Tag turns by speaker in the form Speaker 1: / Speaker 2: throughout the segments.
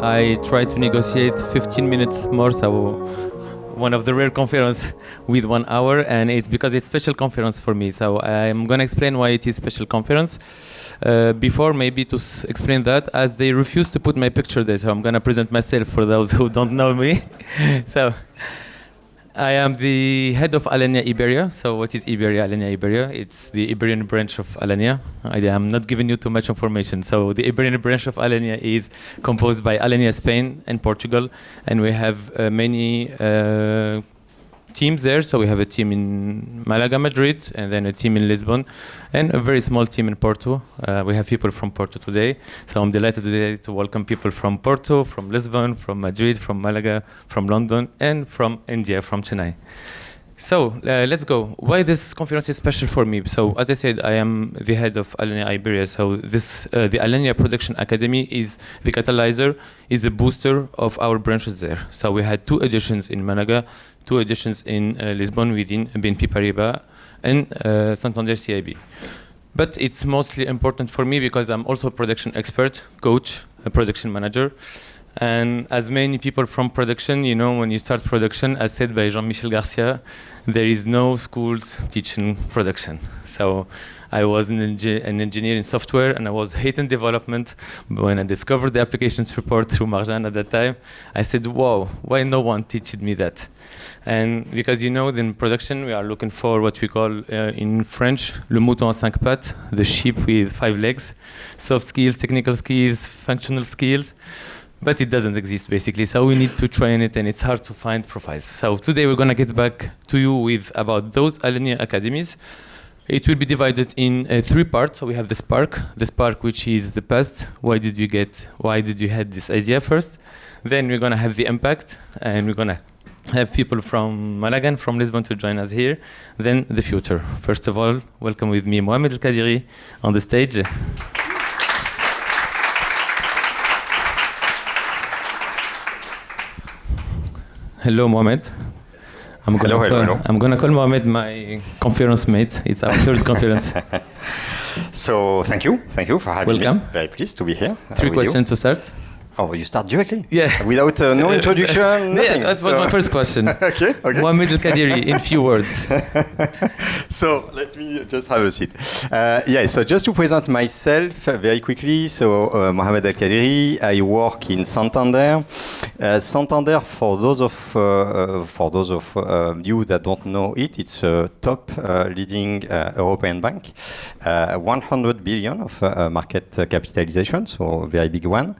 Speaker 1: I tried to negotiate 15 minutes more, so one of the rare conference with 1 hour, and it's because it's special conference for me. So I'm gonna explain why it is special conference. Before maybe to explain that, as they refuse to put my picture there, so I'm gonna present myself for those who don't know me. So I am the head of Alenia Iberia. So what is Iberia? Alenia Iberia, it's the Iberian branch of Alenia. I am not giving you too much information. So the Iberian branch of Alenia is composed by Alenia Spain and Portugal, and we have many teams there. So we have a team in Malaga, Madrid, and then a team in Lisbon, and a very small team in Porto. We have people from Porto today. So I'm delighted today to welcome people from Porto, from Lisbon, from Madrid, from Malaga, from London, and from India, from Chennai. So let's go. Why this conference is special for me? So as I said, I am the head of Alenia Iberia. So this, the Alenia Production Academy is the catalyzer, is the booster of our branches there. So we had 2 editions in Malaga, 2 editions in Lisbon within BNP Paribas and Santander CIB. But it's mostly important for me because I'm also a production expert, coach, a production manager. And as many people from production, you know, when you start production, as said by Jean-Michel Garcia, there is no schools teaching production. So I was an engineer in software, and I was hating development. But when I discovered the applications report through Marjan at that time, I said, whoa, why no one teached me that? And because, you know, in production, we are looking for what we call in French, le mouton à 5 pattes, the sheep with 5 legs, soft skills, technical skills, functional skills. But it doesn't exist, basically. So we need to train it, and it's hard to find profiles. So today we're going to get back to you with about those Alenia academies. It will be divided in 3 parts. So we have the spark, which is the past. Why did you had this idea first? Then we're going to have the impact, and we're going to have people from Malaga and from Lisbon to join us here. Then the future. First of all, welcome with me Mohamed El Khadiri on the stage. Hello, Mohamed. I'm gonna call Mohamed my conference mate. It's our 3rd conference.
Speaker 2: So thank you for having
Speaker 1: Welcome.
Speaker 2: me. Very pleased to be here.
Speaker 1: 3 questions to start.
Speaker 2: Oh, you start directly?
Speaker 1: Yeah.
Speaker 2: Without no introduction, nothing.
Speaker 1: Yeah, that was my first question.
Speaker 2: Okay.
Speaker 1: Mohamed El Khadiri, in few words.
Speaker 2: So let me just have a seat. So just to present myself very quickly. So Mohamed El Khadiri, I work in Santander. Santander, for those of you that don't know it, it's a top leading European bank. 100 billion of market capitalization, so a very big one.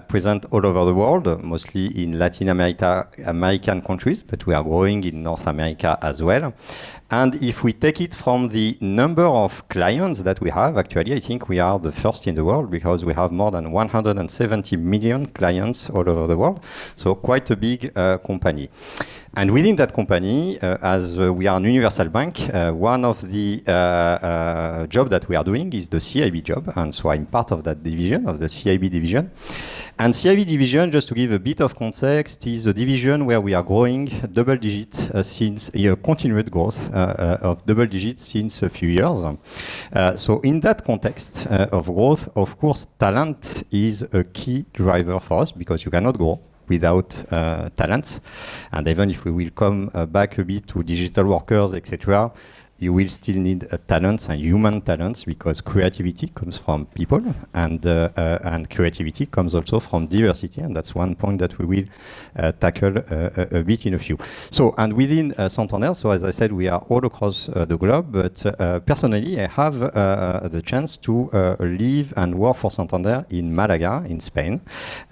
Speaker 2: Present all over the world, mostly in Latin American countries, but we are growing in North America as well. And if we take it from the number of clients that we have, actually, I think we are the first in the world because we have more than 170 million clients all over the world. So quite a big company. And within that company, as we are an universal bank, one of the job that we are doing is the CIB job. And so I'm part of that division, of the CIB division. And CIB division, just to give a bit of context, is a division where we are growing double digit since continued growth of double digits since a few years. So in that context of growth, of course, talent is a key driver for us because you cannot grow without talent. And even if we will come back a bit to digital workers, etc., you will still need talents and human talents because creativity comes from people and creativity comes also from diversity, and that's one point that we will tackle a bit in a few. So, and within Santander, so as I said, we are all across the globe, but personally, I have the chance to live and work for Santander in Malaga, in Spain,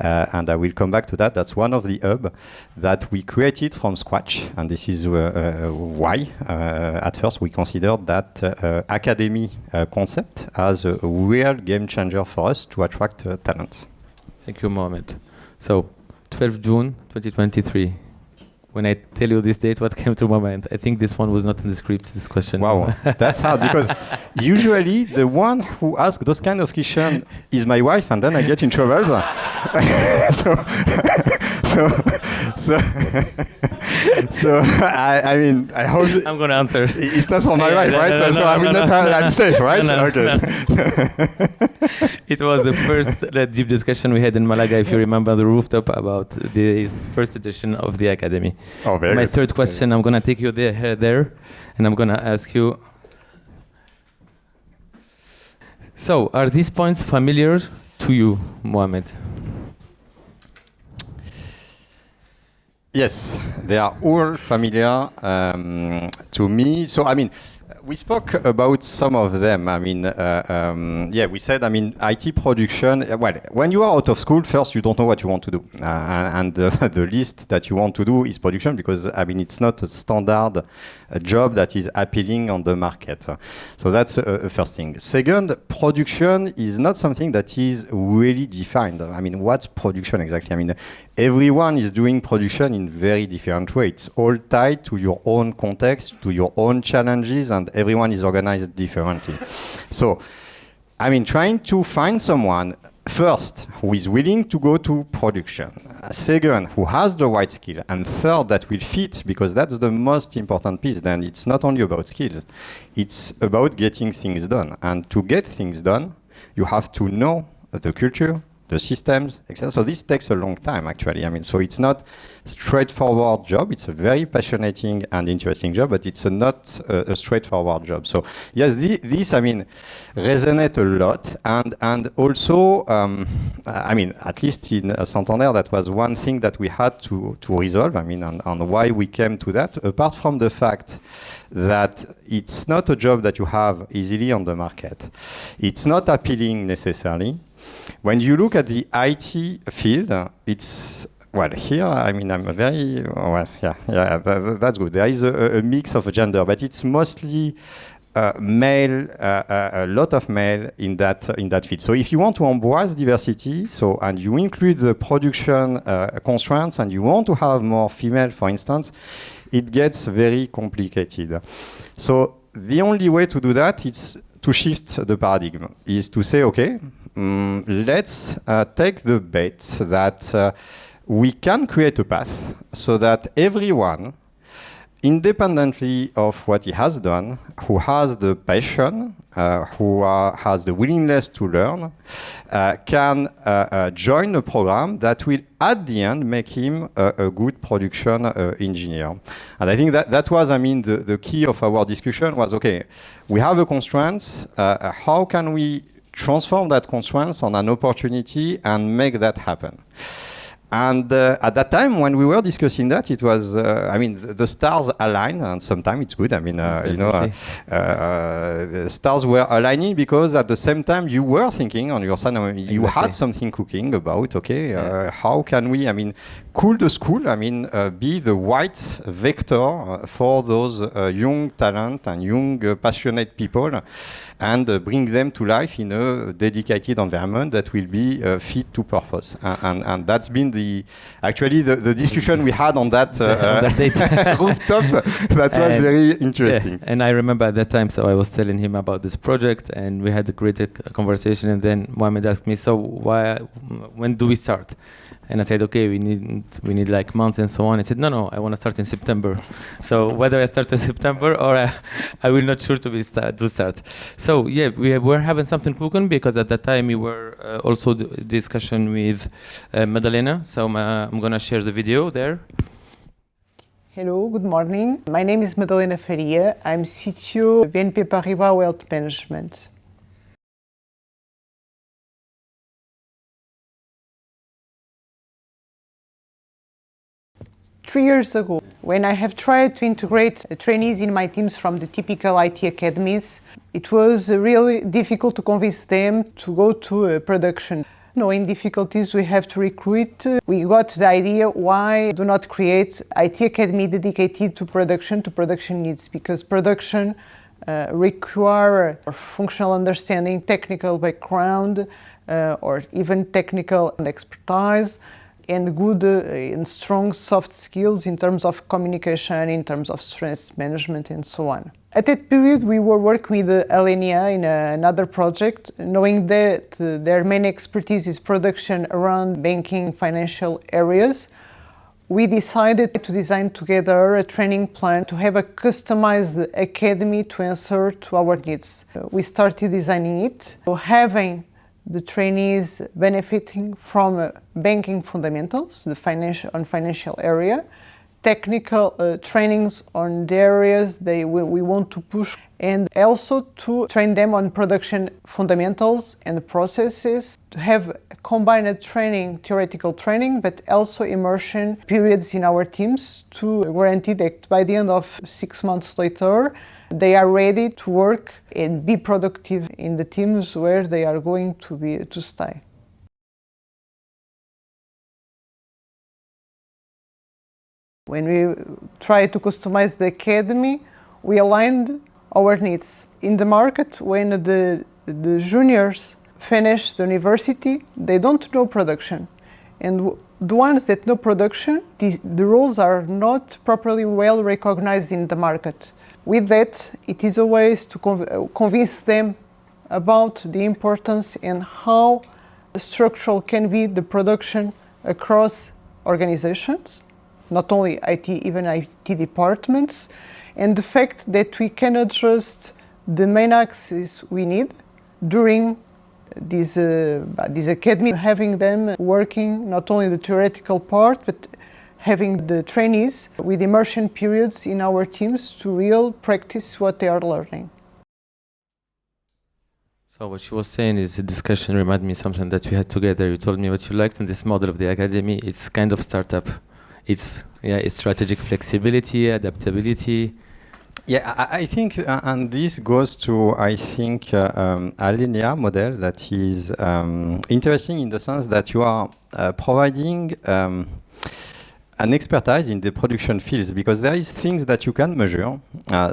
Speaker 2: and I will come back to that. That's one of the hubs that we created from scratch, and this is why at first we considered that academy concept as a real game changer for us to attract talents.
Speaker 1: Thank you, Mohamed. So, 12 June 2023. when I tell you this date, what came to my mind? I think this one was not in the script, this question.
Speaker 2: Wow, that's hard because usually the one who asks those kind of questions is my wife, and then I get in trouble. So I mean, I hope
Speaker 1: I'm going to answer.
Speaker 2: It's not for my wife, right? So I will not. I'm safe, right? Okay.
Speaker 1: It was the first deep discussion we had in Malaga, if you remember, the rooftop about this first edition of the Academy.
Speaker 2: Oh, very
Speaker 1: My
Speaker 2: good.
Speaker 1: third question, I'm going to take you there, and I'm going to ask you. So, are these points familiar to you, Mohamed?
Speaker 2: Yes, they are all familiar to me. So, I mean, we spoke about some of them. I mean, yeah, we said, I mean, IT production. Well, when you are out of school, first, you don't know what you want to do. And the least that you want to do is production because, I mean, it's not a standard job that is appealing on the market. So that's a first thing. Second, production is not something that is really defined. I mean, what's production exactly? I mean, everyone is doing production in very different ways. It's all tied to your own context, to your own challenges, and everyone is organized differently. So, I mean, trying to find someone, first, who is willing to go to production, second, who has the right skill, and third, that will fit, because that's the most important piece. Then it's not only about skills, it's about getting things done. And to get things done, you have to know the culture, the systems, etc. So this takes a long time, actually. I mean, so it's not straightforward job. It's a very passionate and interesting job, but it's not a straightforward job. So yes, this, I mean, resonate a lot. And also, I mean, at least in Santander, that was one thing that we had to resolve, I mean, on why we came to that, apart from the fact that it's not a job that you have easily on the market. It's not appealing necessarily. When you look at the IT field, it's, well, here, I mean, I'm very, well, yeah, that's good. There is a mix of gender, but it's mostly male, a lot of male in that field. So if you want to embrace diversity, so, and you include the production constraints, and you want to have more female, for instance, it gets very complicated. So the only way to do that is to shift the paradigm, is to say, okay, let's take the bet that we can create a path so that everyone, independently of what he has done, who has the passion, who has the willingness to learn, can join a program that will, at the end, make him a good production engineer. And I think that was, I mean, the key of our discussion was, okay, we have a constraint, how can we transform that constraint on an opportunity and make that happen? And at that time, when we were discussing that, it was, I mean, the stars align, and sometimes it's good. I mean, you know, the stars were aligning because at the same time you were thinking on your side, I mean, you had something cooking about, okay, how can we, I mean, cool the school, I mean, be the right vector for those young talent and young passionate people, and bring them to life in a dedicated environment that will be fit to purpose. And that's been actually the discussion we had on that, rooftop. That was very interesting.
Speaker 1: Yeah. And I remember at that time, so I was telling him about this project, and we had a great conversation. And then Mohamed asked me, so when do we start? And I said, okay, we need like months and so on. I said, no, I want to start in September. So whether I start in September or I will not sure to start. So yeah, we were having something cooking because at that time we were also discussion with Madalena. So I'm gonna share the video there.
Speaker 3: Hello, good morning. My name is Madalena Faria. I'm CTO BNP Paribas Wealth Management. Three years ago, when I have tried to integrate trainees in my teams from the typical IT academies, it was really difficult to convince them to go to production. Knowing difficulties we have to recruit, we got the idea why do not create IT academy dedicated to production needs, because production require functional understanding, technical background, or even technical expertise. and good and strong soft skills in terms of communication, in terms of stress management, and so on. At that period, we were working with Alenia in another project, knowing that their main expertise is production around banking financial areas. We decided to design together a training plan to have a customized academy to answer to our needs. We started designing it, so having the trainees benefiting from banking fundamentals, the financial area, technical trainings on the areas we want to push, and also to train them on production fundamentals and processes, to have combined training, theoretical training, but also immersion periods in our teams to guarantee that by the end of 6 months later, they are ready to work and be productive in the teams where they are going to stay. When we try to customize the academy, we aligned our needs. In the market, when the juniors finish the university, they don't know production. And the ones that know production, the roles are not properly well recognized in the market. With that, it is a way to convince them about the importance and how structural can be the production across organizations, not only IT, even IT departments, and the fact that we can adjust the main axes we need during this academy, having them working not only the theoretical part, but having the trainees with immersion periods in our teams to real practice what they are learning.
Speaker 1: So what she was saying is the discussion reminded me something that we had together. You told me what you liked in this model of the academy. It's kind of startup. It's strategic flexibility, adaptability.
Speaker 2: Yeah, I think, and this goes to, I think, Alenia model that is interesting in the sense that you are providing an expertise in the production fields, because there is things that you can measure,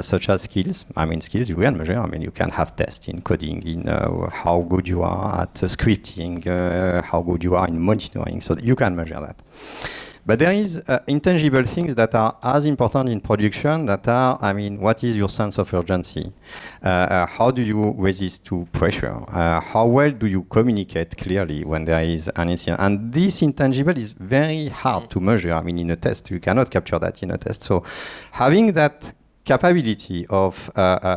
Speaker 2: such as skills. I mean, skills you can measure. I mean, you can have tests in coding, in how good you are at scripting, how good you are in monitoring. So you can measure that. But there is intangible things that are as important in production that are, I mean, what is your sense of urgency? How do you resist to pressure? How well do you communicate clearly when there is an incident? And this intangible is very hard to measure. I mean, in a test, you cannot capture that in a test. So having that capability of,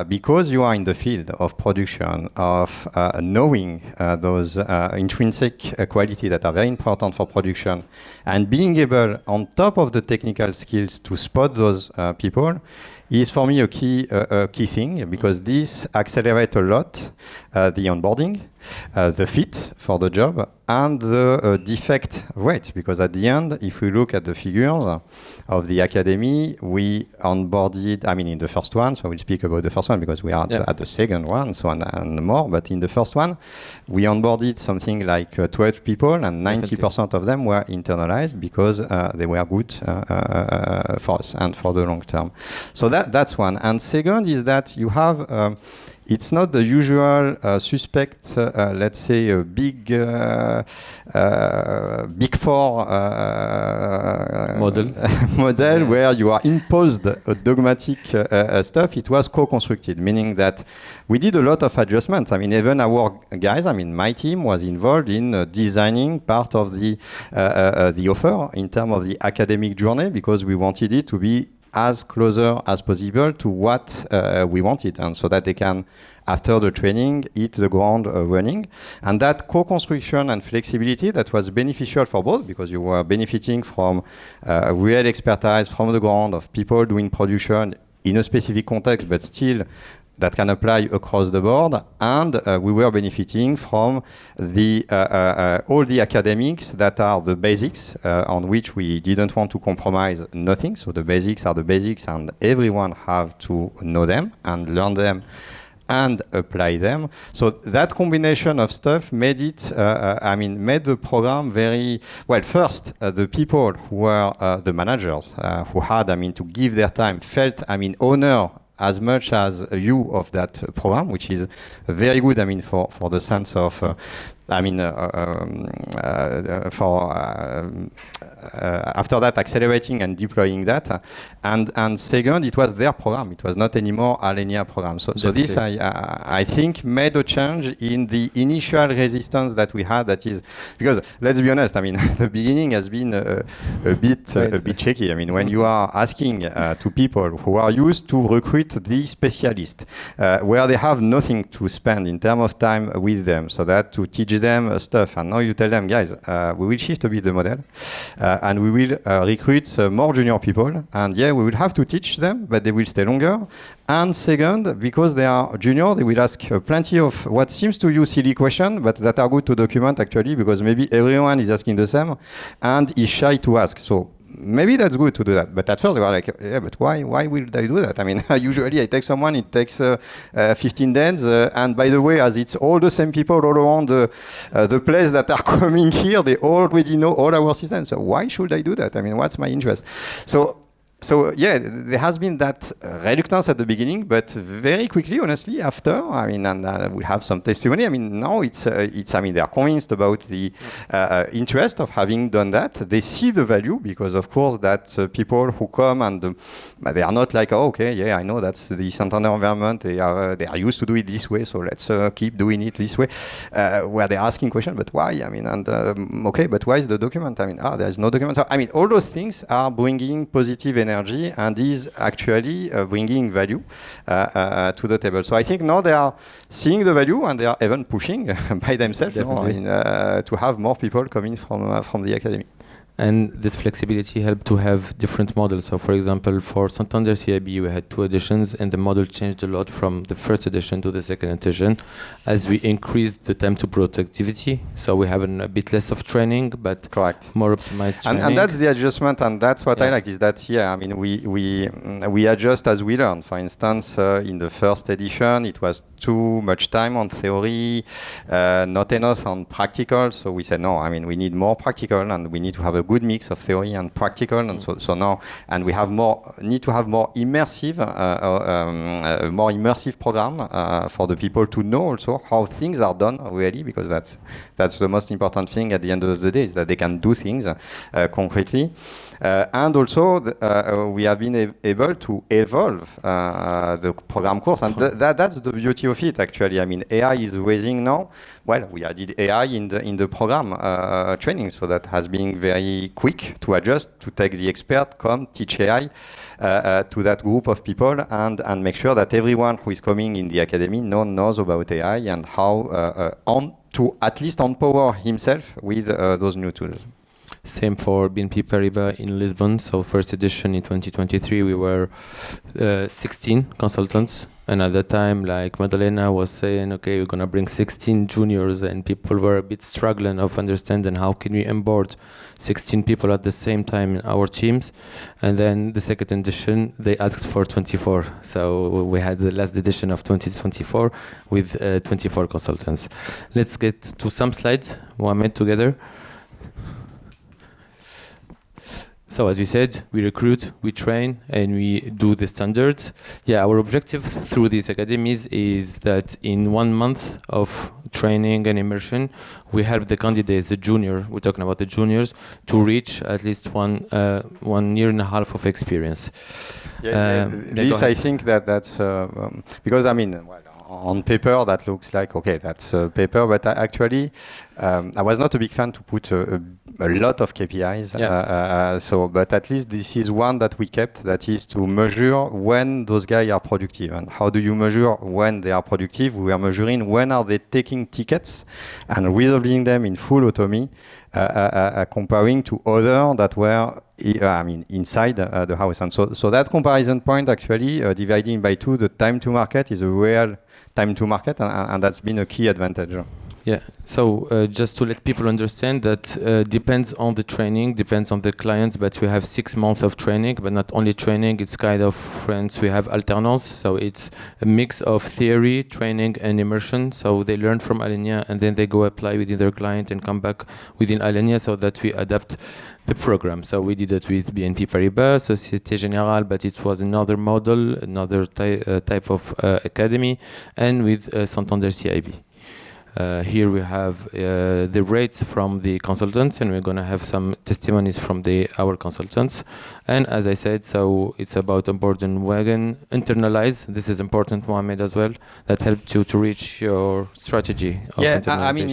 Speaker 2: because you are in the field of production, of knowing those intrinsic quality that are very important for production, and being able, on top of the technical skills, to spot those people, is for me a key thing, because this accelerates a lot the onboarding, the fit for the job, and the defect rate, because at the end, if we look at the figures of the academy, we onboarded, I mean, in the first one, so we'll speak about the first one because we are at the second one, so and more, but in the first one, we onboarded something like 12 people, and 90% of them were internalized because they were good for us and for the long term. So that's one. And second is that you have it's not the usual suspect, let's say, a big four model where you are imposed a dogmatic stuff. It was co-constructed, meaning that we did a lot of adjustments. I mean, even our guys, I mean, my team was involved in designing part of the offer in terms of the academic journey, because we wanted it to be as closer as possible to what we wanted, and so that they can, after the training, hit the ground running. And that co-construction and flexibility that was beneficial for both, because you were benefiting from real expertise from the ground of people doing production in a specific context, but still that can apply across the board, and we were benefiting from the all the academics that are the basics on which we didn't want to compromise nothing. So the basics are the basics, and everyone have to know them and learn them and apply them. So that combination of stuff made it, made the program very well. First, the people who were the managers who had, to give their time, felt, honor as much as you of that program, which is very good, for the sense of after that, accelerating and deploying that. And second, it was their program. It was not anymore Alenia program. So this, I think, made a change in the initial resistance that we had. That is, because let's be honest, the beginning has been a bit tricky. When you are asking to people who are used to recruit the specialist, where they have nothing to spend in terms of time with them, so that to teach them stuff, and now you tell them, guys, we will shift a bit the model, and we will recruit more junior people, and yeah, we will have to teach them, but they will stay longer. And second, because they are junior, they will ask plenty of what seems to you silly questions, but that are good to document actually, because maybe everyone is asking the same and is shy to ask. So maybe that's good to do that. But at first they were like, yeah, but why will they do that? Usually I take someone, it takes 15 days. And by the way, as it's all the same people all around the place that are coming here, they already know all our systems. So why should I do that? What's my interest? So yeah, there has been that reluctance at the beginning, but very quickly, honestly, after, and we have some testimony. Now it's they are convinced about the interest of having done that. They see the value because, of course, that people who come and they are not like, oh, okay, yeah, I know that's the Santander environment. They are used to do it this way, so let's keep doing it this way. Where they're asking questions, but why? Okay, but why is the document? There is no document. So all those things are bringing positive energy and is actually bringing value to the table. So I think now they are seeing the value and they are even pushing by themselves to have more people coming from the academy.
Speaker 1: And this flexibility helped to have different models. So for example, for Santander CIB, we had 2 editions and the model changed a lot from the first edition to the second edition as we increased the time to productivity. So we have a bit less of training, but
Speaker 2: correct,
Speaker 1: more optimized training.
Speaker 2: And that's the adjustment, and that's what I like, is that, we adjust as we learn. For instance, in the first edition, it was too much time on theory, not enough on practical. So we said, no, we need more practical and we need to have a good mix of theory and practical. And so now, and we have need to have more immersive program for the people to know also how things are done really, because that's the most important thing at the end of the day, is that they can do things concretely. And also, we have been able to evolve the program course, and that's the beauty of it. Actually, AI is raising now. Well, we added AI in the program training, so that has been very quick to adjust, to take the expert, come teach AI to that group of people, and make sure that everyone who is coming in the academy knows about AI and how to at least empower himself with those new tools.
Speaker 1: Same for BNP Paribas in Lisbon. So first edition in 2023, we were 16 consultants. And at that time, like Madalena was saying, okay, we're going to bring 16 juniors, and people were a bit struggling of understanding how can we onboard 16 people at the same time in our teams. And then the second edition, they asked for 24. So we had the last edition of 2024 with 24 consultants. Let's get to some slides, Mohamed, together. So as we said, we recruit, we train, and we do the standards. Yeah, our objective through these academies is that in 1 month of training and immersion, we help the candidates, the junior, we're talking about the juniors, to reach at least 1 year and a half of experience.
Speaker 2: This, I think that's because on paper that looks like, okay, that's paper, but actually I was not a big fan to put a lot of KPIs. But at least this is one that we kept, that is to measure when those guys are productive. And how do you measure when they are productive? We are measuring when are they taking tickets and resolving them in full autonomy, comparing to others that were inside the house. And so that comparison point, actually dividing by 2 the time to market, is a real time to market, and that's been a key advantage.
Speaker 1: Yeah, so just to let people understand that depends on the training, depends on the clients, but we have 6 months of training, but not only training, it's kind of friends, we have alternance, so it's a mix of theory, training and immersion, so they learn from Alenia and then they go apply within their client and come back within Alenia, so that we adapt the program. So we did it with BNP Paribas, Société Générale, but it was another model, another type of academy, and with Santander CIB. Here we have the rates from the consultants, and we're going to have some testimonies from our consultants. And as I said, so it's about onboarding wagon, internalize. This is important, Mohamed, as well. That helped you to reach your strategy. Of
Speaker 2: I mean,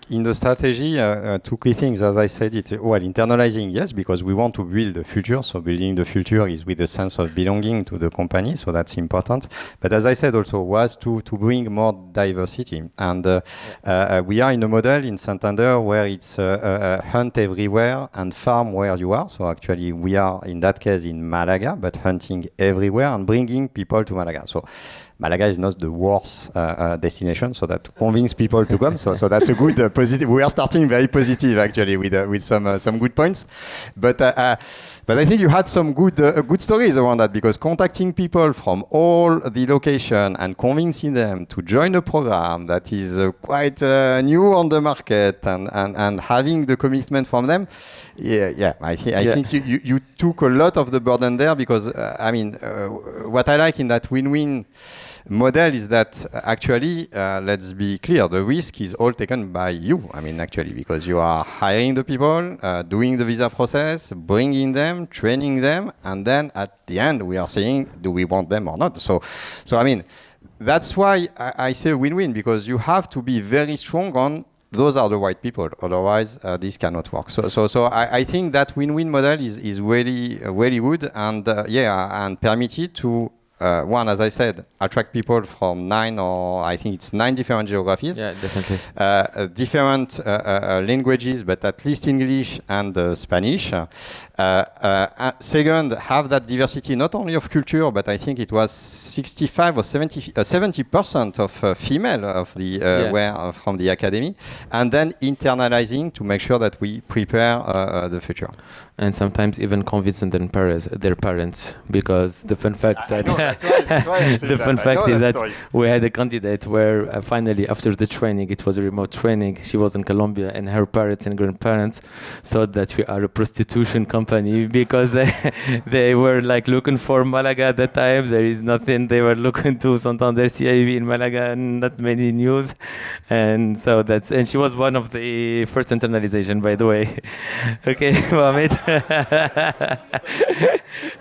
Speaker 2: in the strategy, two key things. As I said, internalizing, yes, because we want to build the future. So building the future is with a sense of belonging to the company. So that's important. But as I said, also was to bring more diversity. And we are in a model in Santander where it's hunt everywhere and farm where you are. So actually, we are in that case in Malaga, but hunting everywhere and bringing people to Malaga. So Malaga is not the worst destination, so that to convince people to come. So that's a good positive. We are starting very positive actually with some good points, but I think you had some good stories around that, because contacting people from all the location and convincing them to join a program that is quite new on the market and having the commitment from them. I think you took a lot of the burden there, because what I like in that win-win model is that actually, let's be clear, the risk is all taken by you. Actually, because you are hiring the people, doing the visa process, bringing them, training them, and then at the end we are saying, do we want them or not? So that's why I say win-win, because you have to be very strong on those are the right people. Otherwise, this cannot work. So I think that win-win model is really, really good, and and permitted to one, as I said, attract people from 9 different geographies.
Speaker 1: Yeah, definitely.
Speaker 2: Different languages, but at least English and Spanish. Second, have that diversity not only of culture, but I think it was 65 or 70% of female of the were from the academy, and then internalizing to make sure that we prepare the future.
Speaker 1: And sometimes even convincing their parents, because the fun fact that we had a candidate where finally after the training, it was a remote training, she was in Colombia, and her parents and grandparents thought that we are a prostitution company, because they were like looking for Malaga at that time. There is nothing. They were looking to Santander CIB in Malaga, and not many news. And so and she was one of the first internalization, by the way. Okay, Mohamed.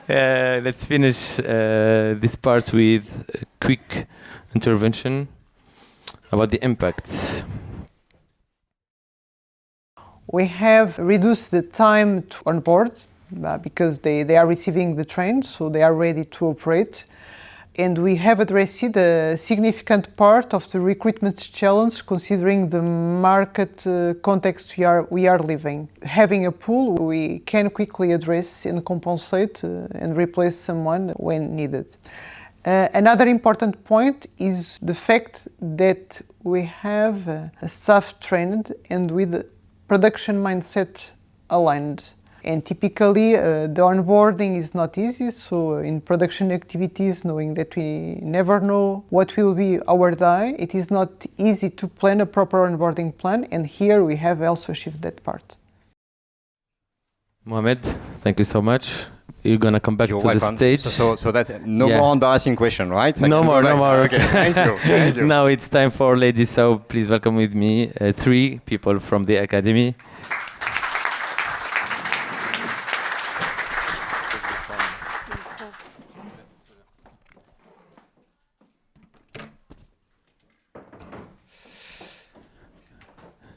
Speaker 1: Let's finish this part with a quick intervention about the impacts.
Speaker 3: We have reduced the time to onboard because they are receiving the train, so they are ready to operate. And we have addressed a significant part of the recruitment challenge, considering the market context we are living. Having a pool, we can quickly address and compensate and replace someone when needed. Another important point is the fact that we have a staff trained and with production mindset aligned. And typically, the onboarding is not easy. So in production activities, knowing that we never know what will be our day, it is not easy to plan a proper onboarding plan. And here we have also achieved that part.
Speaker 1: Mohamed, thank you so much. You're going to come back to the stage.
Speaker 2: So that's more embarrassing question, right?
Speaker 1: No more.
Speaker 2: Okay, thank you.
Speaker 1: Now it's time for ladies. So please welcome with me 3 people from the Academy.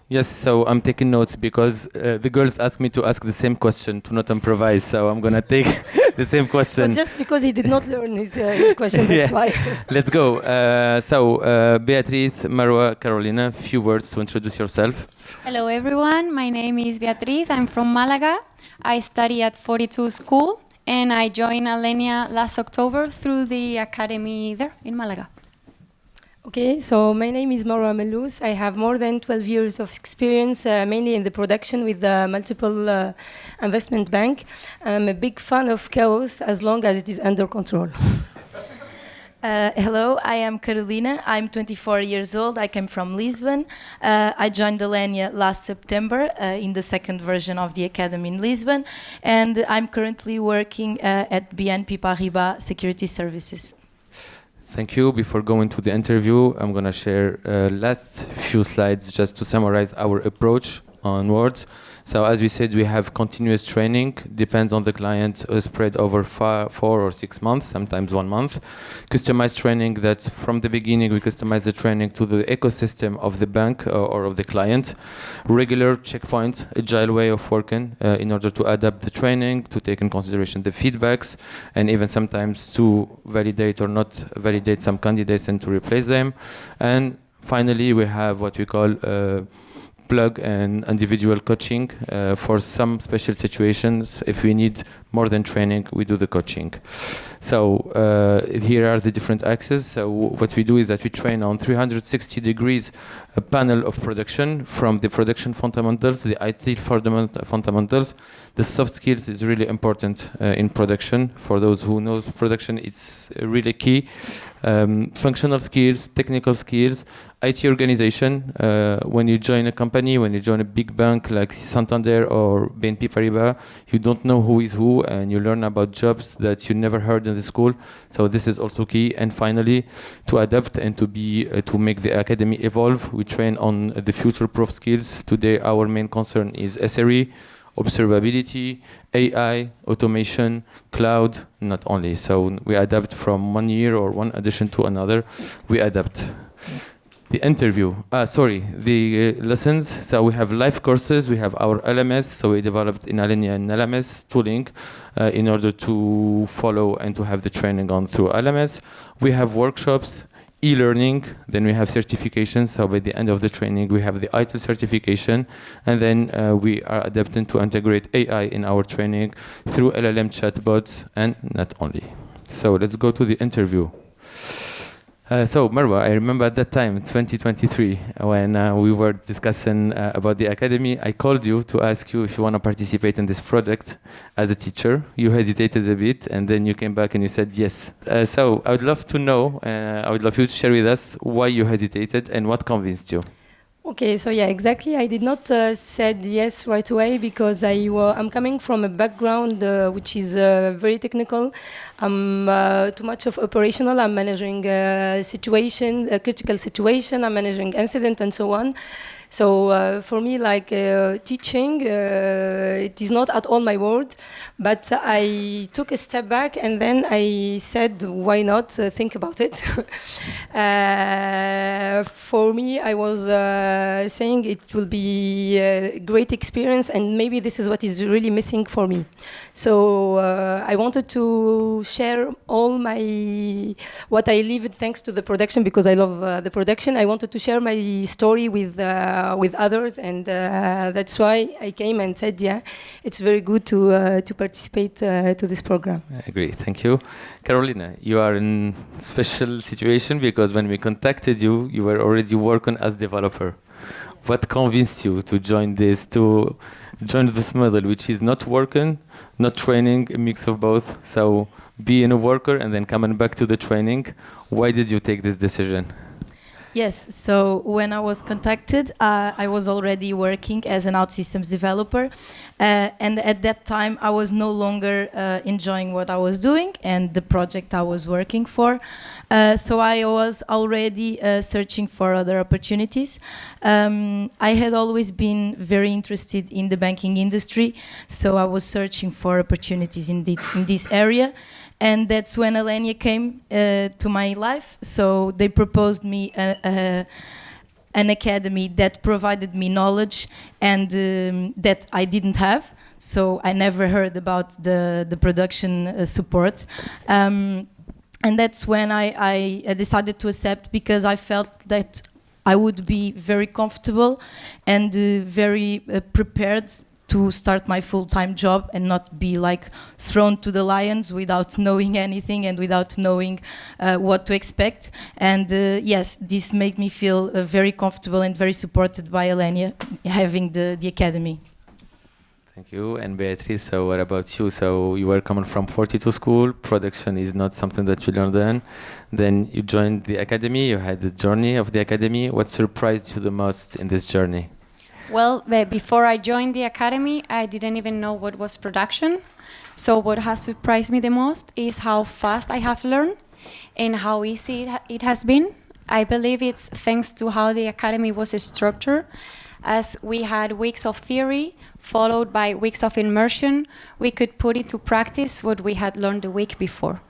Speaker 1: Yes, so I'm taking notes because the girls asked me to ask the same question, to not improvise. So I'm going to take the same question.
Speaker 4: But just because he did not learn his question, that's why.
Speaker 1: Let's go. Beatriz, Marwa, Carolina, few words to introduce yourself.
Speaker 5: Hello, everyone. My name is Beatriz. I'm from Malaga. I study at 42 School, and I joined Alenia last October through the academy there in Malaga.
Speaker 4: Okay, so my name is Marwa Mellous. I have more than 12 years of experience, mainly in the production with the multiple investment bank. I'm a big fan of chaos as long as it is under control.
Speaker 6: Hello, I am Carolina. I'm 24 years old. I came from Lisbon. I joined Alenia last September in the second version of the academy in Lisbon, and I'm currently working at BNP Paribas Securities Services.
Speaker 1: Thank you. Before going to the interview, I'm going to share last few slides just to summarize our approach onwards. So as we said, we have continuous training, depends on the client, spread over 4 or 6 months, sometimes 1 month. Customized training, that from the beginning we customize the training to the ecosystem of the bank or of the client. Regular checkpoints, agile way of working in order to adapt the training, to take in consideration the feedbacks, and even sometimes to validate or not validate some candidates and to replace them. And finally, we have what we call plug and individual coaching for some special situations. If we need more than training, we do the coaching. So here are the different axes. So what we do is that we train on 360 degrees a panel of production, from the production fundamentals, the IT fundamentals. The soft skills is really important in production. For those who know production, it's really key. Functional skills, technical skills, IT organization. When you join a company, when you join a big bank like Santander or BNP Paribas, you don't know who is who, and you learn about jobs that you never heard in the school. So this is also key. And finally, to adapt and to make the academy evolve, we train on the future-proof skills. Today, our main concern is SRE, observability, AI, automation, cloud, not only. So we adapt from 1 year or one addition to another. We adapt. The interview, the lessons. So we have live courses, we have our LMS. So we developed in Alenia an LMS tooling in order to follow and to have the training on through LMS. We have workshops, e-learning, then we have certifications. So by the end of the training, we have the ITIL certification, and then we are adapting to integrate AI in our training through LLM chatbots, and not only. So let's go to the interview. So Marwa, I remember at that time, 2023, when we were discussing about the academy, I called you to ask you if you want to participate in this project as a teacher. You hesitated a bit, and then you came back and you said yes. So I would love to know, I would love you to share with us why you hesitated and what convinced you.
Speaker 4: Okay, so yeah, exactly. I did not said yes right away because I'm coming from a background which is very technical. I'm too much of operational. I'm managing a critical situation. I'm managing incident and so on. So for me, like teaching, it is not at all my world. But I took a step back and then I said, why not think about it? For me, I was saying it will be a great experience, and maybe this is what is really missing for me. So I wanted to share all what I lived thanks to the production, because I love the production. I wanted to share my story with others, and that's why I came and said, yeah, it's very good to participate to this program.
Speaker 1: I agree. Thank you. Carolina, you are in a special situation because when we contacted you, you were already working as developer. What convinced you to join this model, which is not working, not training, a mix of both? So being a worker and then coming back to the training. Why did you take this decision?
Speaker 6: Yes, so when I was contacted, I was already working as an OutSystems developer, and at that time I was no longer enjoying what I was doing and the project I was working for. So I was already searching for other opportunities. I had always been very interested in the banking industry, so I was searching for opportunities in this area. And that's when Alenia came to my life. So they proposed me an academy that provided me knowledge and that I didn't have. So I never heard about the production support. And that's when I decided to accept, because I felt that I would be very comfortable and very prepared to start my full-time job and not be like thrown to the lions without knowing anything and without knowing what to expect. And yes, this made me feel very comfortable and very supported by Alenia having the academy.
Speaker 1: Thank you. And Beatrice, so what about you? So you were coming from 42 school, production is not something that you learned then you joined the academy, you had the journey of the academy. What surprised you the most in this journey?
Speaker 5: Well, before I joined the academy, I didn't even know what was production. So what has surprised me the most is how fast I have learned. and how easy it has been. I believe it's thanks to how the academy was structured, as we had weeks of theory followed by weeks of immersion. We could put into practice what we had learned the week before.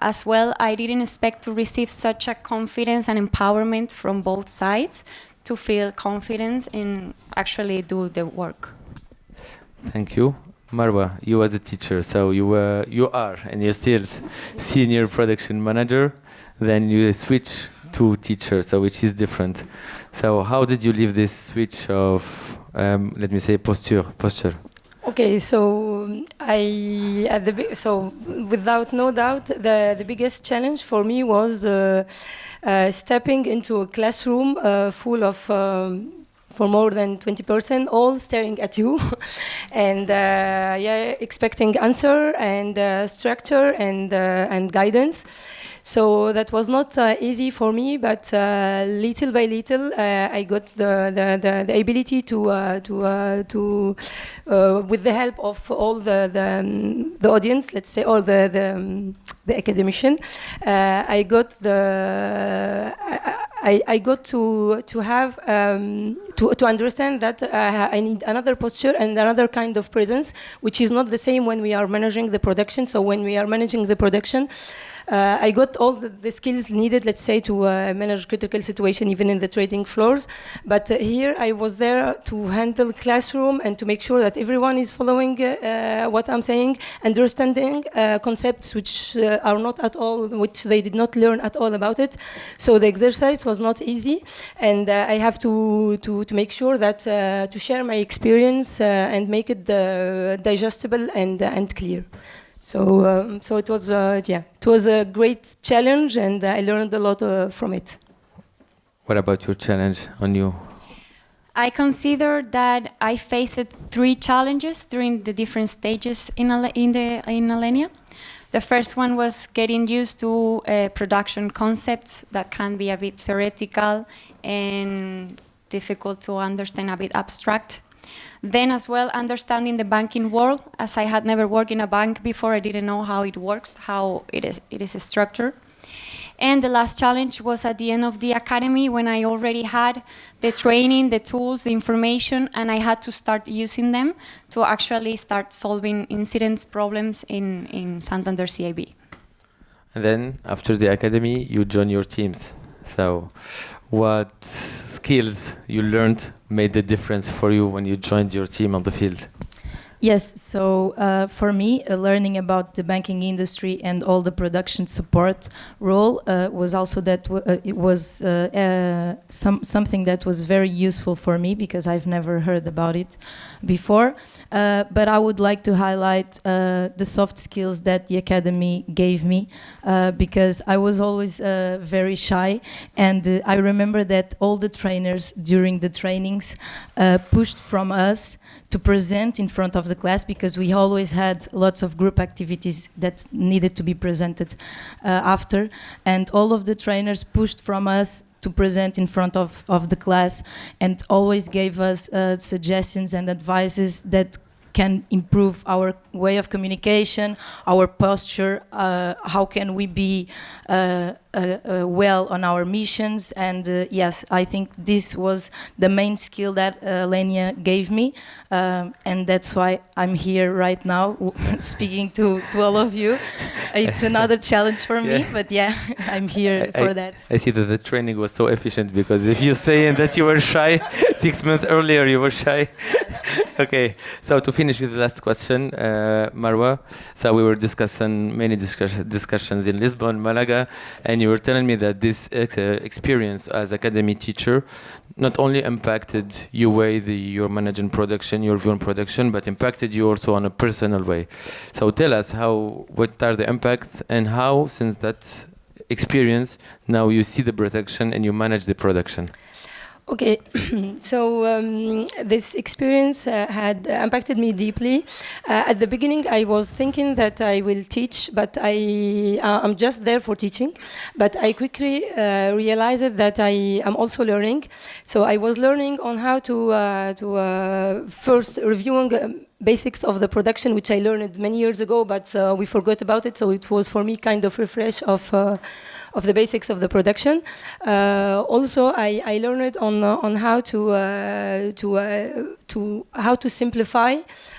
Speaker 5: As well, I didn't expect to receive such a confidence and empowerment from both sides to feel confidence in actually do the work.
Speaker 1: Thank you. Marwa, you as a teacher, so you are, and you're still senior production manager, then you switch to teacher, so which is different. So how did you leave this switch of, let me say, posture?
Speaker 4: Okay, so so without no doubt, the biggest challenge for me was stepping into a classroom full of for more than 20%, all staring at you, and expecting answer and structure and guidance. So that was not easy for me, but little by little, I got the ability to with the help of all the audience, let's say, all the academician, I got to have to understand that I need another posture and another kind of presence, which is not the same when we are managing the production. So when we are managing the production, I got all the skills needed, let's say, to manage critical situation, even in the trading floors. But here I was there to handle classroom and to make sure that everyone is following what I'm saying, understanding concepts which are not at all, which they did not learn at all about it. So the exercise was not easy, and I have to make sure that to share my experience and make it digestible and clear. So it was it was a great challenge, and I learned a lot from it.
Speaker 1: What about your challenge on you?
Speaker 5: I consider that I faced 3 challenges during the different stages in Alenia. The first one was getting used to production concepts that can be a bit theoretical and difficult to understand, a bit abstract. Then as well, understanding the banking world, as I had never worked in a bank before. I didn't know how it works, how it is structured. And the last challenge was at the end of the academy, when I already had the training, the tools, the information, and I had to start using them to actually start solving incidents, problems in Santander CIB.
Speaker 1: And then after the academy, you join your teams. So what skills you learned made the difference for you when you joined your team on the field?
Speaker 6: Yes, so for me, learning about the banking industry and all the production support role was also it was something that was very useful for me, because I've never heard about it before. But I would like to highlight the soft skills that the academy gave me, because I was always very shy, and I remember that all the trainers during the trainings pushed from us to present in front of the class, because we always had lots of group activities that needed to be presented after, and all of the trainers pushed from us to present in front of the class, and always gave us suggestions and advices that can improve our way of communication, our posture, how can we be well on our missions. And yes, I think this was the main skill that Alenia gave me, and that's why I'm here right now speaking to all of you. It's another challenge for me, but yeah, I'm here for that.
Speaker 1: I see that the training was so efficient, because if you say that you were shy 6 months earlier, you were shy. Okay, so to finish with the last question, Marwa, so we were discussing many discussions in Lisbon, Malaga, and you were telling me that this experience as academy teacher not only impacted your way you're managing production, your view on production, but impacted you also on a personal way. So tell us what are the impacts, and how, since that experience, now you see the production and you manage the production.
Speaker 4: Okay, so this experience had impacted me deeply. At the beginning, I was thinking that I will teach, but I'm just there for teaching. But I quickly realized that I am also learning. So I was learning on how to first reviewing basics of the production, which I learned many years ago, but we forgot about it. So it was for me kind of refresh of the basics of the production. Also, I learned on how to simplify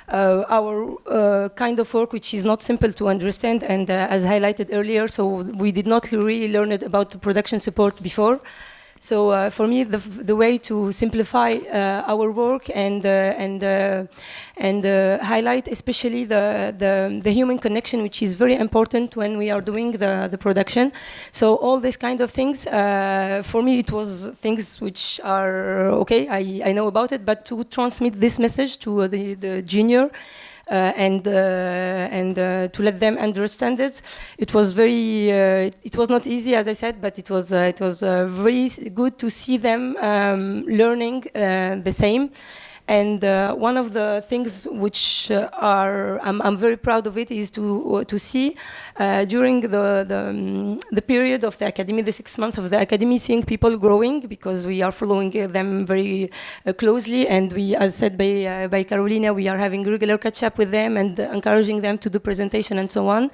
Speaker 4: our kind of work, which is not simple to understand, and as highlighted earlier, so we did not really learn it about the production support before. So for me, the way to simplify our work and highlight especially the human connection, which is very important when we are doing the production. So all these kind of things, for me, it was things which are okay. I know about it, but to transmit this message to the junior. And to let them understand it, it was very. It was not easy, as I said, but it was very good to see them learning the same. And one of the things which I'm very proud of it is to see during the period of the academy, the 6 months of the academy, seeing people growing, because we are following them very closely, and we, as said by Carolina, we are having regular catch up with them and encouraging them to do presentation and so on.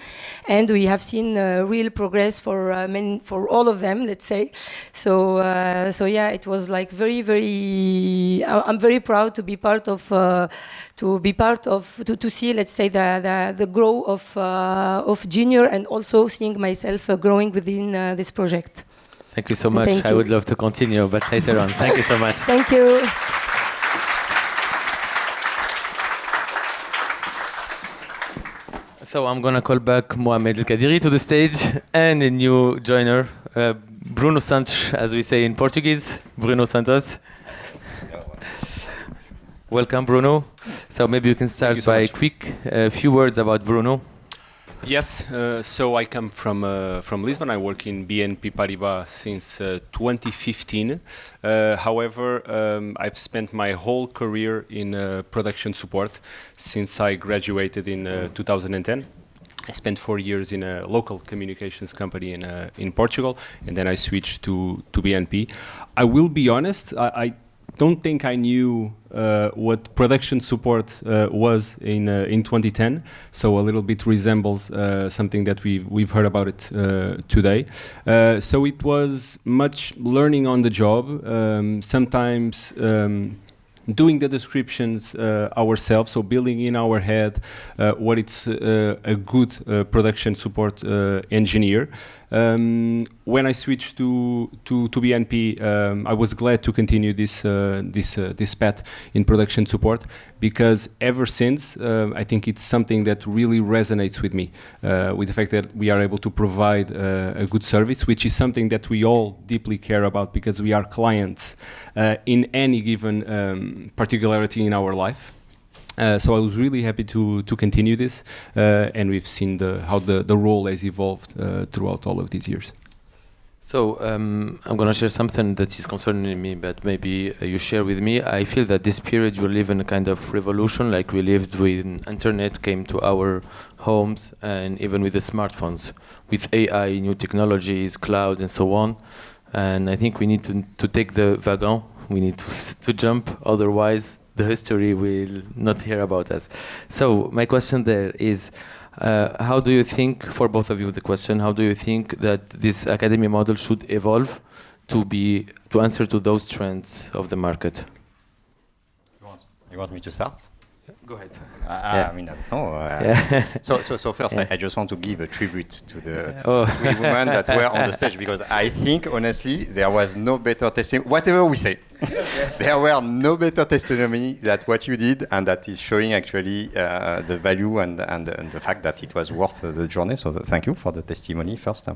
Speaker 4: And we have seen real progress for all of them, let's say. So yeah, it was like very, very. I'm very proud to be part of to see, let's say, the growth of junior, and also seeing myself growing within this project.
Speaker 1: Thank you so much.
Speaker 4: Thank you.
Speaker 1: I would love to continue, but later on. Thank you so much.
Speaker 4: Thank you.
Speaker 1: So I'm gonna call back Mohamed El Khadiri to the stage, and a new joiner, Bruno Santos, as we say in Portuguese, Bruno Santos. Welcome, Bruno. So maybe you can start by a few words about Bruno.
Speaker 7: Yes, so I come from Lisbon. I work in BNP Paribas since 2015. However, I've spent my whole career in production support since I graduated in 2010. I spent 4 years in a local communications company in Portugal, and then I switched to BNP. I will be honest, I don't think I knew what production support was in 2010, so a little bit resembles something that we've heard about it today. So it was much learning on the job, sometimes doing the descriptions ourselves, so building in our head what it's a good production support engineer. When I switched to BNP, I was glad to continue this path in production support, because ever since I think it's something that really resonates with me, with the fact that we are able to provide a good service, which is something that we all deeply care about, because we are clients in any given particularity in our life. So I was really happy to continue this, and we've seen how the role has evolved throughout all of these years.
Speaker 1: So I'm going to share something that is concerning me, but maybe you share with me. I feel that this period we live in a kind of revolution, like we lived when internet came to our homes, and even with the smartphones, with AI, new technologies, cloud, and so on. And I think we need to take the wagon. We need to jump, otherwise the history will not hear about us. So my question there is, how do you think, for both of you the question, how do you think that this academy model should evolve to answer to those trends of the market?
Speaker 2: You want me to start?
Speaker 1: Go ahead.
Speaker 2: I mean, I don't know. So first, I just want to give a tribute to the three women that were on the stage, because I think, honestly, there was no better testimony. Whatever we say, there were no better testimony than what you did, and that is showing actually the value and the fact that it was worth the journey. So thank you for the testimony first.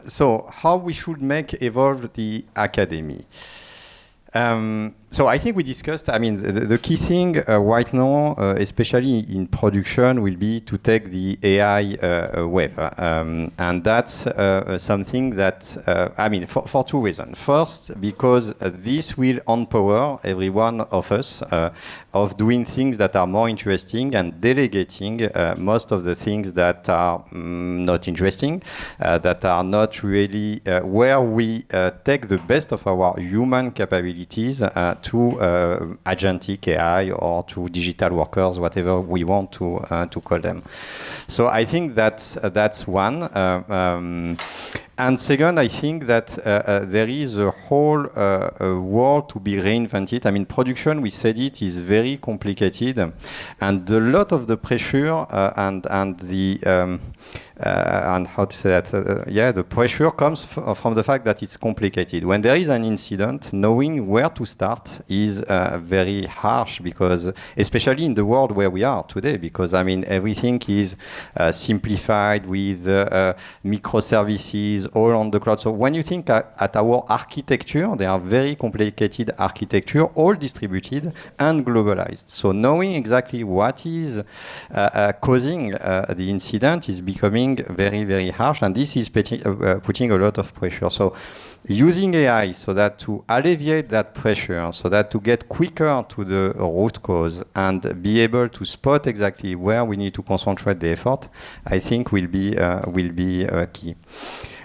Speaker 2: So how we should evolve the academy? So I think we discussed, I mean, the key thing right now, especially in production, will be to take the AI wave. And that's something that, I mean, for two reasons. First, because this will empower every one of us of doing things that are more interesting and delegating most of the things that are not interesting, that are not really where we take the best of our human capability capabilities to agentic AI or to digital workers, whatever we want to call them. So I think that's one. And second, I think that there is a whole world to be reinvented. I mean, production, we said it, is very complicated, and a lot of the pressure and the and how to say that? The pressure comes from the fact that it's complicated. When there is an incident, knowing where to start is very harsh, because especially in the world where we are today, because I mean everything is simplified with microservices all on the cloud. So when you think at our architecture, they are very complicated architecture, all distributed and globalized. So knowing exactly what is causing the incident is becoming very, very harsh, and this is putting a lot of pressure. So using AI so that to alleviate that pressure, so that to get quicker to the root cause and be able to spot exactly where we need to concentrate the effort, I think will be key.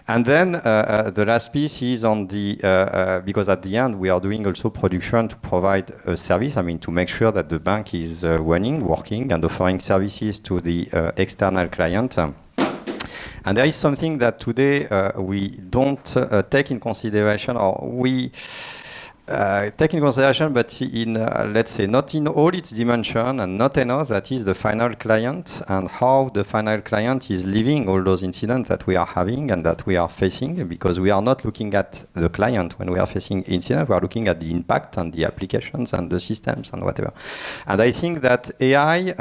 Speaker 2: And then the last piece is on the, because at the end we are doing also production to provide a service, I mean to make sure that the bank is running, working and offering services to the external client. And there is something that today we don't take in consideration, or we take in consideration, but in, let's say, not in all its dimension and not enough, that is the final client and how the final client is living all those incidents that we are having and that we are facing, because we are not looking at the client when we are facing incidents, we are looking at the impact and the applications and the systems and whatever. And I think that AI,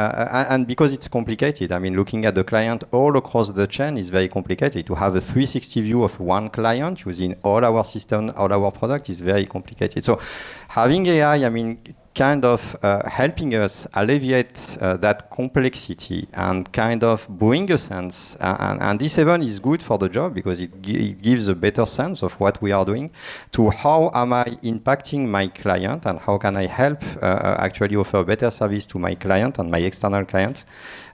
Speaker 2: and because it's complicated, I mean, looking at the client all across the chain is very complicated. To have a 360 view of one client using all our system, all our product is very complicated. So having AI, I mean, kind of helping us alleviate that complexity and kind of bring a sense, and this even is good for the job because it gives a better sense of what we are doing, to how am I impacting my client and how can I help actually offer a better service to my client and my external clients.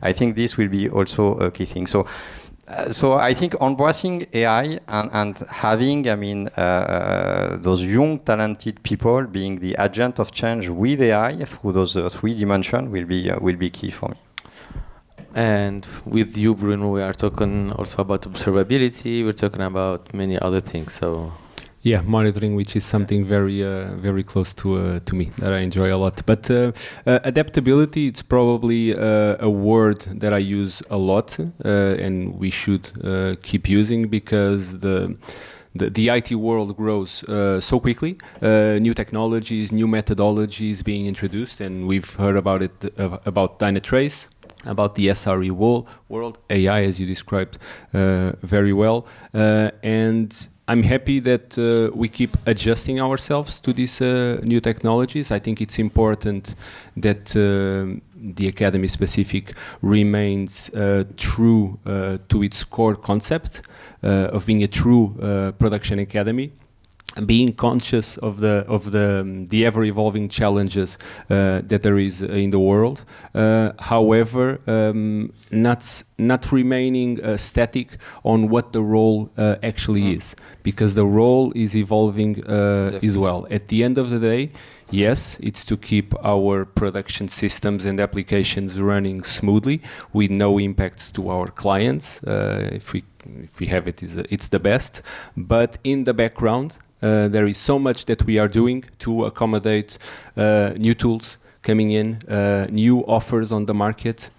Speaker 2: I think this will be also a key thing. So I think embracing AI and having, I mean, those young, talented people being the agent of change with AI through those three dimensions will be key for me.
Speaker 1: And with you, Bruno, we are talking also about observability. We're talking about many other things. So.
Speaker 7: Yeah, monitoring, which is something very, very close to me that I enjoy a lot. But adaptability, it's probably a word that I use a lot, and we should keep using, because the IT world grows so quickly. New technologies, new methodologies being introduced, and we've heard about it, about Dynatrace, about the SRE world, AI, as you described very well, and I'm happy that we keep adjusting ourselves to these new technologies. I think it's important that the Academy specific remains true to its core concept of being a true production academy, being conscious of the ever-evolving challenges that there is in the world. However, not remaining static on what the role actually is, because the role is evolving as well. At the end of the day, yes, it's to keep our production systems and applications running smoothly with no impacts to our clients. If we have it, it's the best. But in the background, there is so much that we are doing to accommodate new tools coming in, new offers on the market,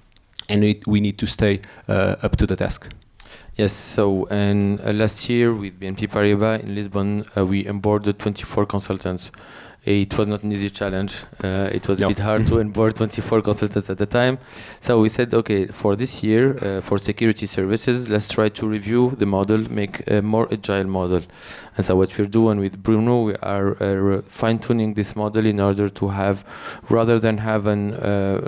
Speaker 7: and we need to stay up to the task.
Speaker 1: Yes, so last year with BNP Paribas in Lisbon, we onboarded 24 consultants. It was not an easy challenge. It was a bit hard to onboard 24 consultants at the time. So we said, okay, for this year, for security services, let's try to review the model, make a more agile model. And so what we're doing with Bruno, we are fine-tuning this model in order to have, rather than having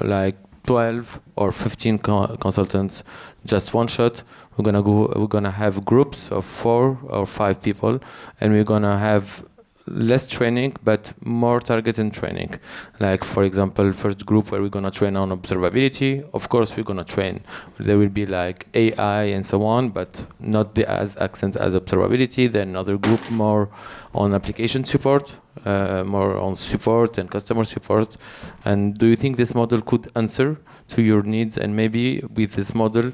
Speaker 1: like 12 or 15 consultants, just one shot, we're gonna have groups of 4 or 5 people, and we're gonna have less training, but more targeted training. Like, for example, first group where we're going to train on observability. Of course, we're going to train. There will be like AI and so on, but not the as accent as observability. Then another group more on application support, more on support and customer support. And do you think this model could answer to your needs? And maybe with this model,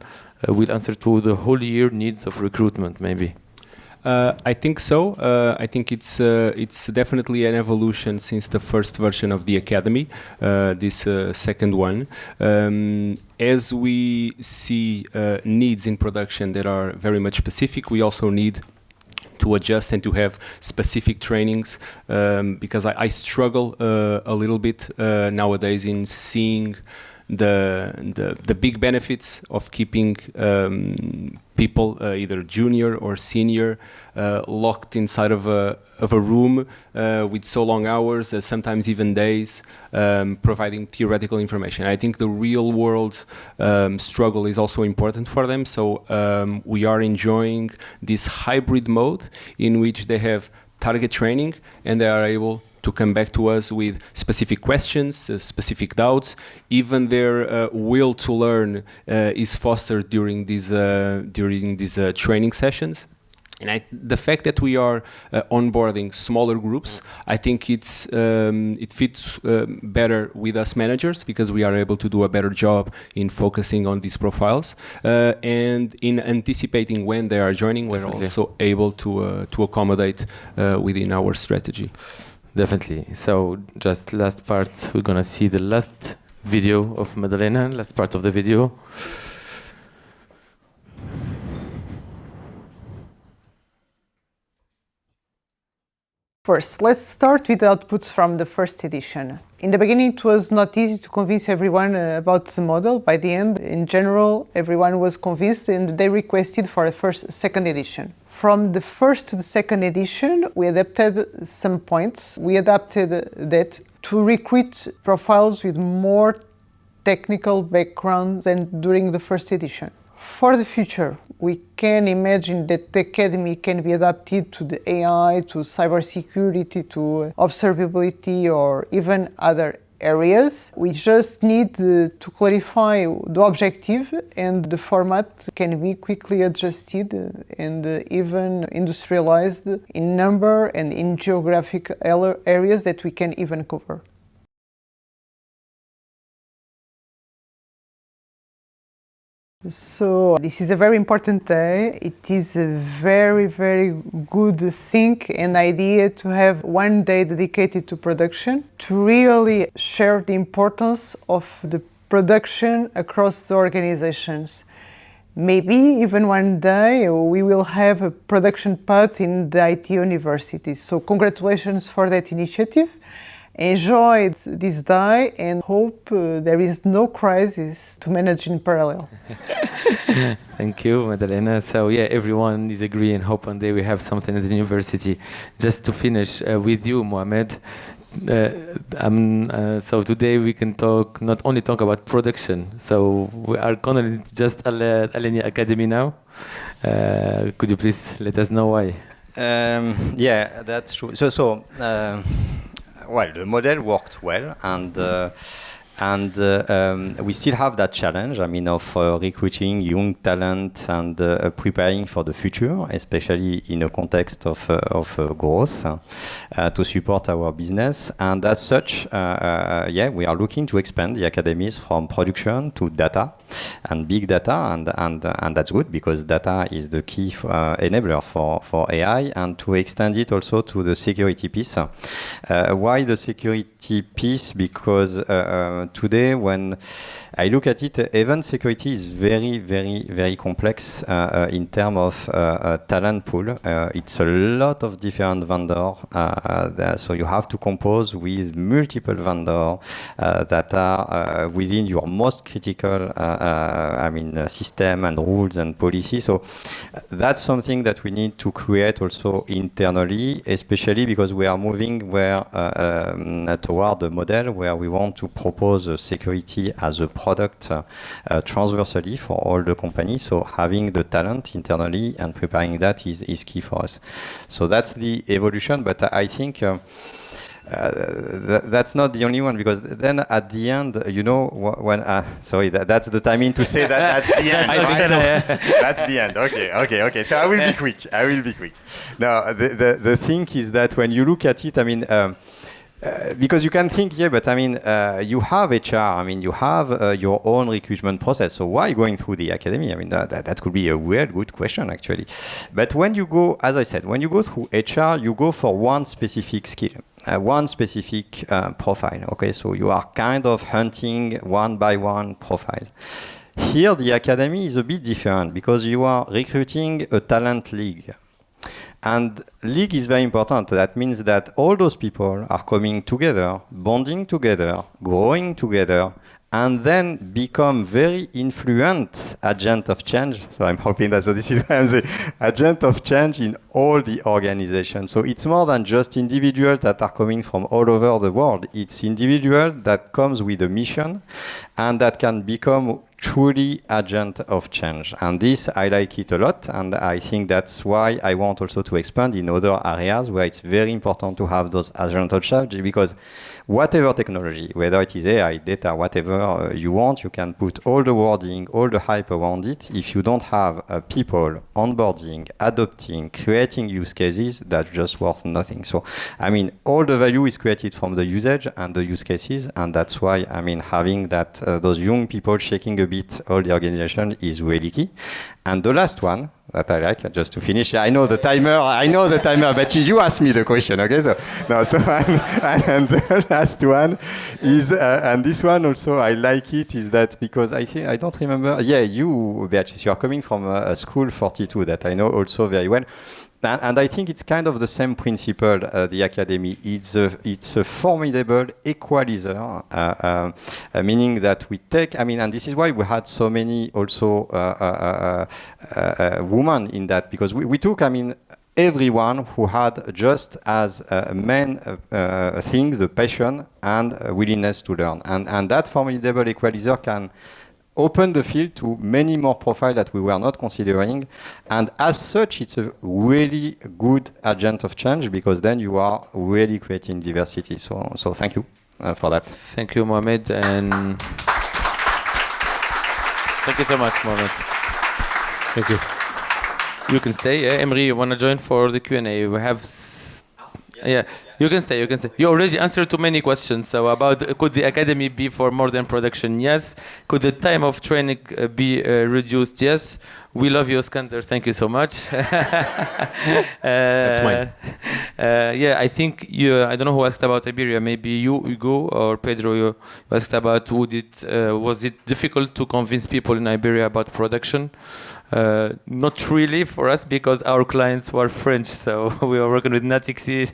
Speaker 1: will answer to the whole year needs of recruitment, maybe?
Speaker 7: I think so. I think it's definitely an evolution since the first version of the Academy, this second one. As we see needs in production that are very much specific, we also need to adjust and to have specific trainings, because I struggle a little bit nowadays in seeing the big benefits of keeping people, either junior or senior, locked inside of a room with so long hours, sometimes even days, providing theoretical information. I think the real world struggle is also important for them. So we are enjoying this hybrid mode in which they have target training and they are able to come back to us with specific questions, specific doubts. Even their will to learn is fostered during these training sessions. And the fact that we are onboarding smaller groups, I think it fits better with us managers, because we are able to do a better job in focusing on these profiles, and in anticipating when they are joining. We're also able to accommodate within our strategy.
Speaker 1: Definitely. So just last part, we're gonna see the last video of Madalena, last part of the video.
Speaker 3: First, let's start with the outputs from the first edition. In the beginning, it was not easy to convince everyone about the model. By the end, in general, everyone was convinced and they requested for a second edition. From the first to the second edition, we adapted some points. We adapted that to recruit profiles with more technical backgrounds than during the first edition. For the future, we can imagine that the Academy can be adapted to the AI, to cybersecurity, to observability, or even other areas. We just need to clarify the objective, and the format can be quickly adjusted and even industrialized in number and in geographic areas that we can even cover. So this is a very important day. It is a very, very good thing and idea to have one day dedicated to production, to really share the importance of the production across the organizations. Maybe even one day we will have a production path in the IT universities. So congratulations for that initiative. Enjoy this day and hope there is no crisis to manage in parallel.
Speaker 1: Thank you, Madalena. So yeah, everyone is agreeing. Hope one day we have something at the university. Just to finish with you, Mohamed. So today we can not only talk about production. So we are calling it just Alenia Academy now. Could you please let us know why?
Speaker 2: Yeah, that's true. Well, the model worked well, and we still have that challenge, I mean, of recruiting young talent and preparing for the future, especially in a context of growth, to support our business. And as such, yeah, we are looking to expand the academies from production to data and big data, and that's good, because data is the key enabler for AI, and to extend it also to the security piece. Why the security piece? Because today, when I look at it, event security is very, very, very complex in terms of talent pool. It's a lot of different vendors, so you have to compose with multiple vendors that are within your most critical system and rules and policy. So that's something that we need to create also internally, especially because we are moving toward a model where we want to propose security as a product transversally for all the companies. So having the talent internally and preparing that is key for us. So that's the evolution, but I think that's not the only one, because then at the end, when that's the timing to say that's the end. Right? So that's the end. Okay. So I will be quick. Now the thing is that when you look at it, because you can think, you have HR, you have your own recruitment process. So why going through the academy? That could be a weird, good question, actually. But when you go, as I said, when you go through HR, you go for one specific skill, one specific profile. Okay, so you are kind of hunting one by one profiles. Here, the academy is a bit different because you are recruiting a talent league. And league is very important. That means that all those people are coming together, bonding together, growing together, and then become very influent agent of change. So I'm hoping that this is why I'm saying agent of change in all the organizations. So it's more than just individuals that are coming from all over the world. It's individual that comes with a mission and that can become truly agent of change. And this, I like it a lot. And I think that's why I want also to expand in other areas where it's very important to have those agent of change, because whatever technology, whether it is AI, data, whatever you want, you can put all the wording, all the hype around it. If you don't have people onboarding, adopting, creating use cases, that's just worth nothing. So, all the value is created from the usage and the use cases. And that's why, having that, those young people shaking a bit all the organization is really key. And the last one that I like, just to finish, I know the timer, but you asked me the question, okay? And the last one is, and this one also, I like it, is that because I don't remember, you, Beatrice, you are coming from a school 42 that I know also very well. And I think it's kind of the same principle, the academy. It's a formidable equalizer, meaning that we take, and this is why we had so many also women in that, because we took, everyone who had just as main thing, the passion and willingness to learn. And that formidable equalizer can open the field to many more profiles that we were not considering. And as such, it's a really good agent of change, because then you are really creating diversity. So thank you for that.
Speaker 1: Thank you, Mohamed. And thank you so much, Mohamed. Thank you. You can stay. Emery, you want to join for the Q&A? We have... You can stay. You already answered too many questions. So about could the academy be for more than production? Yes. Could the time of training be reduced? Yes. We love you, Skander. Thank you so much.
Speaker 7: That's mine.
Speaker 1: I think I don't know who asked about Iberia. Maybe you, Hugo, or Pedro. You asked about was it difficult to convince people in Iberia about production? Not really for us, because our clients were French, so we were working with Natixi.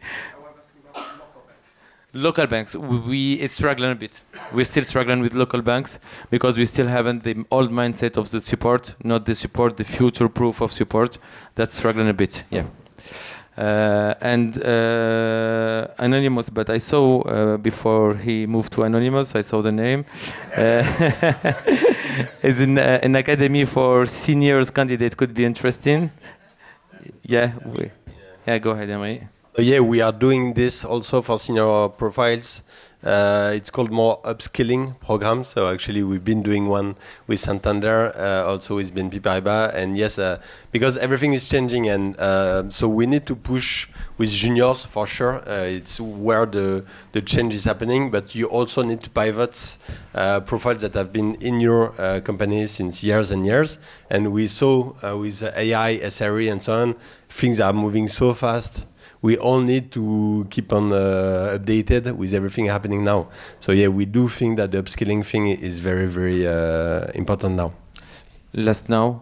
Speaker 1: Local banks, we struggling a bit. We're still struggling with local banks because we still haven't the old mindset of the support, not the support, the future proof of support. That's struggling a bit, and Anonymous, but I saw before he moved to Anonymous, I saw the name. Is an academy for seniors candidate could be interesting. Go ahead, Emery.
Speaker 8: We are doing this also for senior profiles. It's called more upskilling program. So actually we've been doing one with Santander, also with BNP Paribas. And yes, because everything is changing, and so we need to push with juniors for sure. It's where the change is happening, but you also need to pivot profiles that have been in your company since years and years. And we saw with AI, SRE and so on, things are moving so fast. We all need to keep on updated with everything happening now. So we do think that the upskilling thing is very, very important now.
Speaker 1: Last now,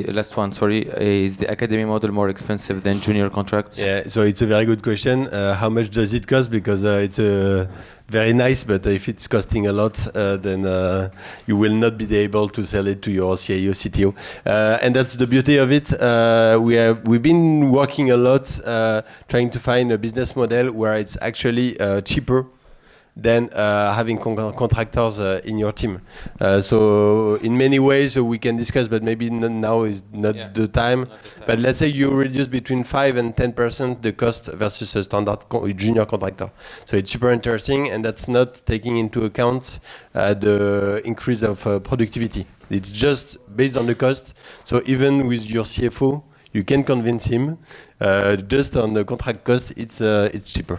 Speaker 1: last one, sorry, is the academy model more expensive than junior contracts?
Speaker 8: Yeah, so it's a very good question. How much does it cost? Because it's very nice, but if it's costing a lot, then you will not be able to sell it to your CIO, CTO. And that's the beauty of it. We've been working a lot trying to find a business model where it's actually cheaper than having contractors in your team. So in many ways we can discuss, but maybe now is not the time. But let's say you reduce between 5 and 10% the cost versus a standard junior contractor. So it's super interesting, and that's not taking into account the increase of productivity. It's just based on the cost. So even with your CFO, you can convince him. Just on the contract cost, it's cheaper.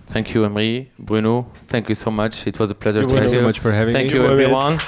Speaker 1: Thank you, Emery. Bruno, thank you so much. It was a pleasure to
Speaker 7: Thank
Speaker 1: have
Speaker 7: you
Speaker 1: you.
Speaker 7: so much for having me.
Speaker 1: Thank you, everyone.